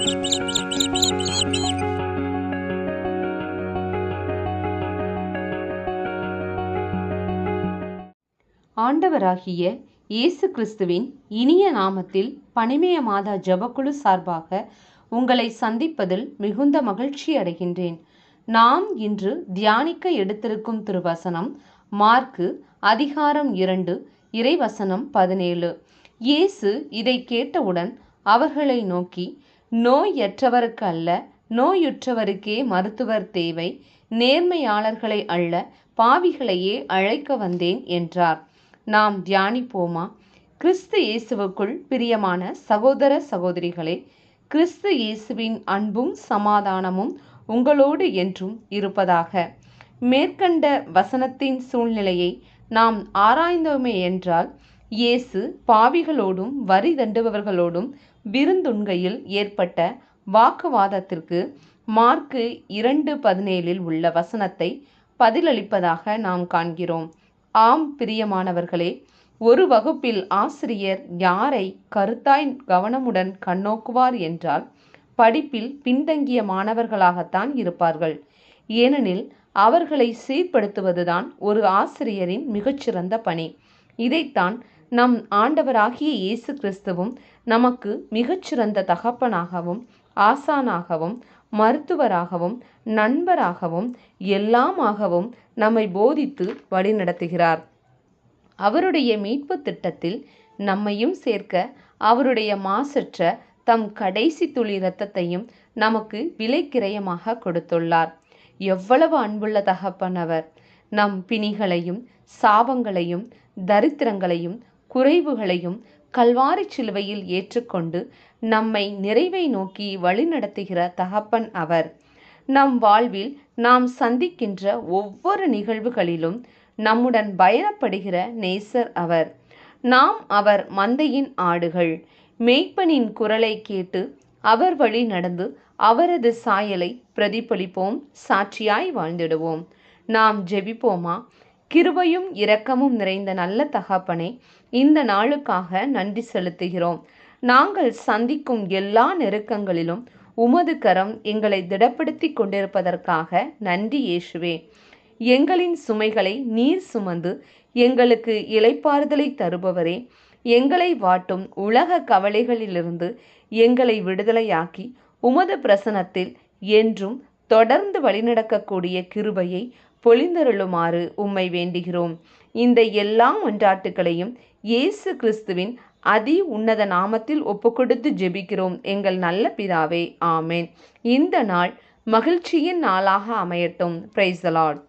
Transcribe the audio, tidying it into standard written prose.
ஆண்டவராகிய இயேசு கிறிஸ்துவின் இனிய நாமத்தில் பனிமய மாதா ஜெபக்குழு சார்பாக உங்களை சந்திப்பதில் மிகுந்த மகிழ்ச்சி அடைகின்றேன். நாம் இன்று தியானிக்க எடுத்திருக்கும் திருவசனம் மார்க்கு அதிகாரம் 2 இறைவசனம் 17. இயேசு இதை கேட்டவுடன் அவர்களை நோக்கி, நோயற்றவருக்கு அல்ல, நோயுற்றவருக்கே மருத்துவர் தேவை, நேர்மையாளர்களை அல்ல, பாவிகளையே அழைக்க வந்தேன் என்றார். நாம் தியானிப்போமா? கிறிஸ்து இயேசுவுக்குள் பிரியமான சகோதர சகோதரிகளே, கிறிஸ்து இயேசுவின் அன்பும் சமாதானமும் உங்களோடு என்றும் இருப்பதாக. மேற்கண்ட வசனத்தின் சூழ்நிலையை நாம் ஆராய்ந்தோமே என்றால், இயேசு பாவிகளோடும் வரி தண்டுபவர்களோடும் விருந்துண்கையில் ஏற்பட்ட வாக்குவாதத்திற்கு மார்க்கு 2:17 உள்ள வசனத்தை பதிலளிப்பதாக நாம் காண்கிறோம். ஆம் பிரியமானவர்களே, ஒரு வகுப்பில் ஆசிரியர் யாரை கருத்தாய் கவனமுடன் கண்ணோக்குவார் என்றால் படிப்பில் பின்தங்கிய மாணவர்களாகத்தான் இருப்பார்கள். ஏனெனில் அவர்களை சீர்படுத்துவதுதான் ஒரு ஆசிரியரின் மிகச்சிறந்த பணி. இதைத்தான் நம் ஆண்டவராகிய இயேசு கிறிஸ்துவும் நமக்கு மிகச்சிறந்த தகப்பனாகவும் ஆசானாகவும் மருத்துவராகவும் நண்பராகவும் எல்லாமாகவும் நம்மை போதித்து வழிநடத்துகிறார். அவருடைய மீட்பு திட்டத்தில் நம்மையும் சேர்க்க அவருடைய மாசற்ற தம் கடைசி துளி இரத்தத்தையும் நமக்கு விலைக்கிரயமாக கொடுத்துள்ளார். எவ்வளவு அன்புள்ள தகப்பன் அவர்! நம் பிணிகளையும் சாபங்களையும் தரித்திரங்களையும் குறைவுகளையும் கல்வாரி சிலுவையில் ஏற்றுக்கொண்டு நம்மை நிறைவை நோக்கி வழிநடத்துகிற தகப்பன் அவர். நம் வாழ்வில் நாம் சந்திக்கின்ற ஒவ்வொரு நிகழ்வுகளிலும் நம்முடன் பயணப்படுகிற நேசர் அவர். நாம் அவர் மந்தையின் ஆடுகள். மேய்ப்பனின் குரலை கேட்டு அவர் வழி நடந்து அவரது சாயலை பிரதிபலிப்போம், சாட்சியாய் வாழ்ந்திடுவோம். நாம் ஜெபிப்போமா? கிருபையும் இரக்கமும் நிறைந்த நல்ல தகப்பனே, இந்த நாளுக்காக நன்றி செலுத்துகிறோம். நாங்கள் சந்திக்கும் எல்லா நெருக்கங்களிலும் உமது கரம் எங்களை திடப்படுத்தி கொண்டிருப்பதற்காக நன்றி இயேசுவே. எங்களின் சுமைகளை நீர் சுமந்து எங்களுக்கு இளைப்பாறுதலை தருபவரே, எங்களை வாட்டும் உலக கவலைகளிலிருந்து எங்களை விடுதலையாக்கி உமது பிரசனத்தில் என்றும் தொடர்ந்து வழிநடக்கக்கூடிய கிருபையை பொழிந்தருளுமாறு உம்மை வேண்டுகிறோம். இந்த எல்லா மன்றாட்டுகளையும் இயேசு கிறிஸ்துவின் அதி உன்னத நாமத்தில் ஒப்புக்கொடுத்து ஜெபிக்கிறோம் எங்கள் நல்ல பிதாவே, ஆமேன். இந்த நாள் மகிழ்ச்சியின் நாளாக அமையட்டும். Praise the Lord.